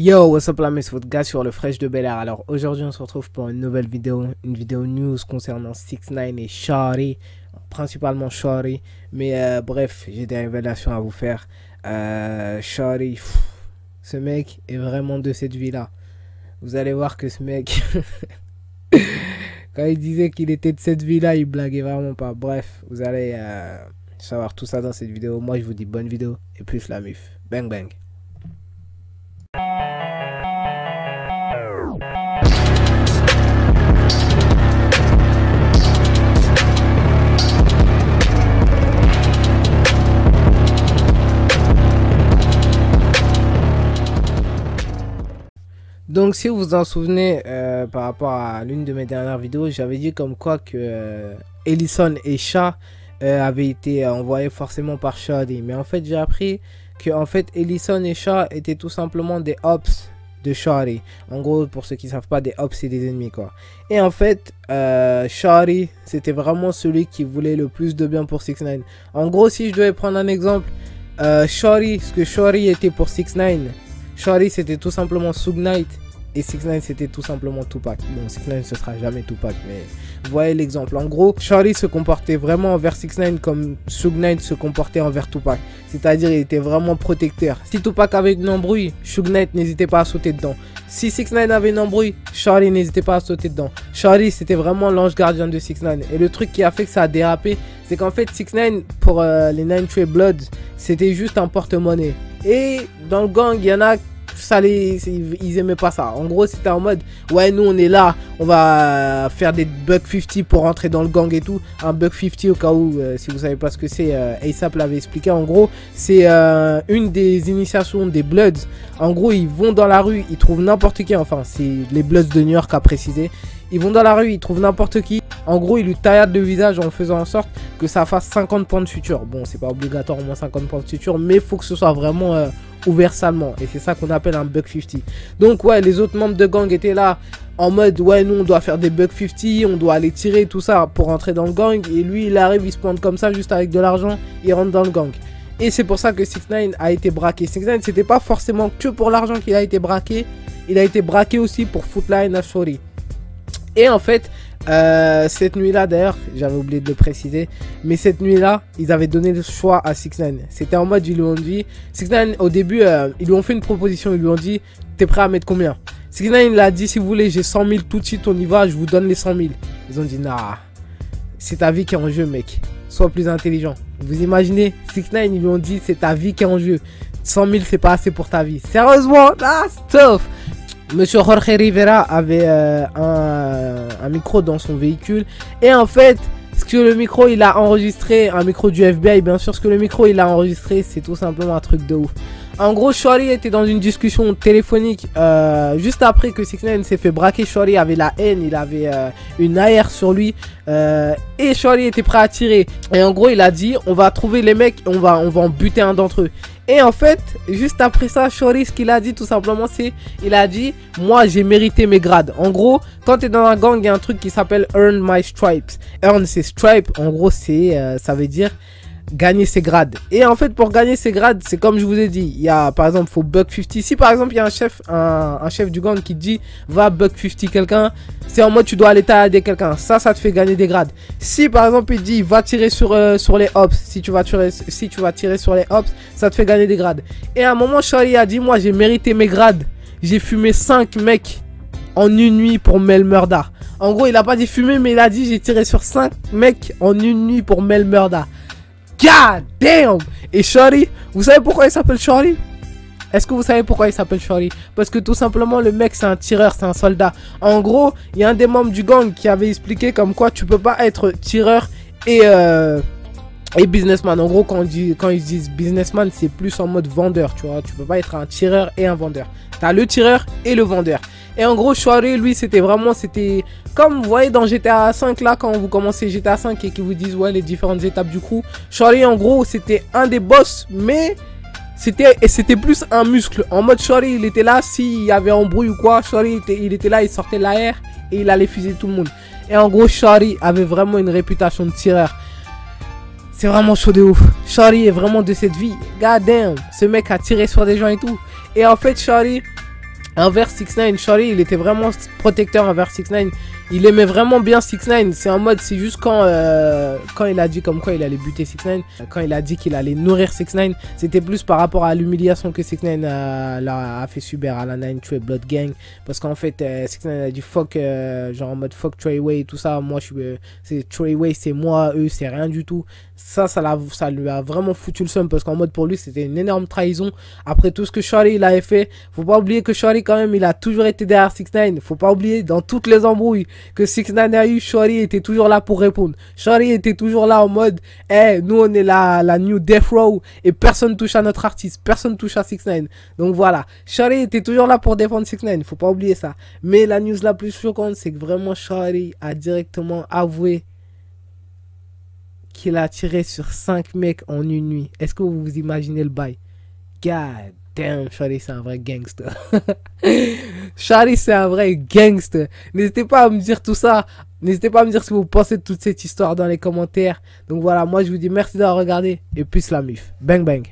Yo, what's up la c'est votre gars sur le Fresh de Bel Air. Alors aujourd'hui on se retrouve pour une nouvelle vidéo, une vidéo news concernant 6ix9ine et Shawty, principalement Shawty, mais bref, j'ai des révélations à vous faire. Shawty, ce mec est vraiment de cette vie là. Vous allez voir que ce mec, quand il disait qu'il était de cette vie là, il blaguait vraiment pas. Bref, vous allez savoir tout ça dans cette vidéo. Moi je vous dis bonne vidéo et plus la mif. Bang bang. Donc si vous vous en souvenez par rapport à l'une de mes dernières vidéos, j'avais dit comme quoi que Ellison et Sha avaient été envoyés forcément par Shawty. Mais en fait j'ai appris que en fait Ellison et Sha étaient tout simplement des ops de Shawty. En gros, pour ceux qui ne savent pas, des ops c'est des ennemis quoi. Et en fait Shawty c'était vraiment celui qui voulait le plus de bien pour 6ix9ine. En gros, si je devais prendre un exemple, Shawty, ce que Shawty était pour 6ix9ine, Shawty c'était tout simplement Suge Knight et 6ix9ine c'était tout simplement Tupac. Bon, 6ix9ine ce sera jamais Tupac, mais vous voyez l'exemple. En gros, Shawty se comportait vraiment envers 6ix9ine comme Suge Knight se comportait envers Tupac. C'est-à-dire il était vraiment protecteur. Si Tupac avait une embrouille, Suge Knight n'hésitait pas à sauter dedans. Si 6ix9ine avait une embrouille, Shawty n'hésitait pas à sauter dedans. Shawty c'était vraiment l'ange gardien de 6ix9ine. Et le truc qui a fait que ça a dérapé, c'est qu'en fait 6ix9ine pour les Nine Trey Bloods, c'était juste un porte-monnaie. Et dans le gang, il y en a, ils aimaient pas ça. En gros, c'était en mode, ouais, nous on est là, on va faire des buck 50 pour rentrer dans le gang et tout. Un buck 50 au cas où, si vous savez pas ce que c'est, A$AP l'avait expliqué. En gros, c'est une des initiations des Bloods. En gros, ils vont dans la rue, ils trouvent n'importe qui, enfin, c'est les Bloods de New York à préciser. Ils vont dans la rue, ils trouvent n'importe qui. En gros, ils lui tailladent le visage en faisant en sorte que ça fasse 50 points de suture. Bon, c'est pas obligatoirement 50 points de suture, mais il faut que ce soit vraiment ouvert salement. Et c'est ça qu'on appelle un buck 50. Donc, ouais, les autres membres de gang étaient là en mode, ouais, nous, on doit faire des buck 50, on doit aller tirer, tout ça, pour rentrer dans le gang. Et lui, il arrive, il se plante comme ça, juste avec de l'argent, il rentre dans le gang. Et c'est pour ça que 6ix9ine a été braqué. 6ix9ine, c'était pas forcément que pour l'argent qu'il a été braqué. Il a été braqué aussi pour foutre la haine à Shawty. Et en fait, cette nuit-là, d'ailleurs, j'avais oublié de le préciser, mais cette nuit-là, ils avaient donné le choix à 6ix9ine. C'était en mode, ils lui ont dit, 6ix9ine, au début, ils lui ont fait une proposition, ils lui ont dit, t'es prêt à mettre combien? 6ix9ine, il a dit, si vous voulez, j'ai 100 000 tout de suite, on y va, je vous donne les 100 000. Ils ont dit, nah, c'est ta vie qui est en jeu, mec, sois plus intelligent. Vous imaginez, 6ix9ine, ils lui ont dit, c'est ta vie qui est en jeu, 100 000, c'est pas assez pour ta vie. Sérieusement, that's tough. Monsieur Jorge Rivera avait un micro dans son véhicule. Et en fait, ce que le micro il a enregistré, un micro du FBI bien sûr, ce que le micro il a enregistré, c'est tout simplement un truc de ouf. En gros, Shawty était dans une discussion téléphonique juste après que 6ix9ine s'est fait braquer. Shawty avait la haine, il avait une AR sur lui et Shawty était prêt à tirer. Et en gros, il a dit, on va trouver les mecs, on va en buter un d'entre eux. Et en fait, juste après ça, Shawty, ce qu'il a dit tout simplement, c'est, il a dit, moi j'ai mérité mes grades. En gros, quand tu es dans un gang, il y a un truc qui s'appelle Earn My Stripes. Earn ses stripes, en gros, c'est, ça veut dire gagner ses grades. Et en fait, pour gagner ses grades, c'est comme je vous ai dit, il y a par exemple, faut buck 50. Si par exemple, il y a un chef du gang qui te dit, va buck 50 quelqu'un, c'est en mode tu dois aller tailler quelqu'un. Ça te fait gagner des grades. Si par exemple, il dit, va tirer sur les ops, si tu vas tirer sur les ops, ça te fait gagner des grades. Et à un moment, Shawty a dit, moi j'ai mérité mes grades. J'ai fumé 5 mecs en une nuit pour Mel Murda. En gros, il a pas dit fumer, mais il a dit, j'ai tiré sur 5 mecs en une nuit pour Mel Murda. God damn! Et Shawty, vous savez pourquoi il s'appelle Shawty? Est-ce que vous savez pourquoi il s'appelle Shawty? Parce que tout simplement le mec c'est un tireur, c'est un soldat. En gros, il y a un des membres du gang qui avait expliqué comme quoi tu peux pas être tireur et businessman. En gros, quand ils disent businessman, c'est plus en mode vendeur, tu vois. Tu peux pas être un tireur et un vendeur. T'as le tireur et le vendeur. Et en gros, Shawty, lui, c'était comme vous voyez dans GTA 5 là, quand vous commencez GTA 5 et qu'ils vous disent ouais les différentes étapes du crew. Shawty, en gros, c'était un des boss, mais c'était plus un muscle. En mode Shawty, il était là, s'il y avait embrouille ou quoi, Shawty, il était là, il sortait l'AR et il allait fuser tout le monde. Et en gros, Shawty avait vraiment une réputation de tireur. C'est vraiment chaud de ouf. Shawty est vraiment de cette vie. God damn, ce mec a tiré sur des gens et tout. Et en fait, Shawty, envers 6ix9ine. Shorty, il était vraiment protecteur envers 6ix9ine. Il aimait vraiment bien 6ix9ine. C'est en mode, c'est juste quand il a dit comme quoi il allait buter 6ix9ine, quand il a dit qu'il allait nourrir 6ix9ine, c'était plus par rapport à l'humiliation que 6ix9ine a fait subir à la 9-3 Blood Gang. Parce qu'en fait, 6ix9ine a dit fuck, genre en mode fuck Treyway et tout ça. Moi, c'est Treyway, c'est moi, eux, c'est rien du tout. Ça lui a vraiment foutu le seum parce qu'en mode pour lui, c'était une énorme trahison. Après tout ce que Shorty il avait fait, faut pas oublier que Shorty quand même, il a toujours été derrière 6ix9ine. Faut pas oublier dans toutes les embrouilles que 6ix9ine a eu, Shorty était toujours là pour répondre. Shorty était toujours là en mode, hey, nous on est la new Death Row et personne touche à notre artiste, personne touche à 6ix9ine. Donc voilà, Shorty était toujours là pour défendre 6ix9ine, faut pas oublier ça. Mais la news la plus choquante, c'est que vraiment Shorty a directement avoué qu'il a tiré sur 5 mecs en une nuit. Est-ce que vous vous imaginez le bail? God damn, Shorty c'est un vrai gangster. Shorty c'est un vrai gangster. N'hésitez pas à me dire tout ça. N'hésitez pas à me dire ce que vous pensez de toute cette histoire dans les commentaires. Donc voilà, moi je vous dis merci d'avoir regardé et plus la mif. Bang bang.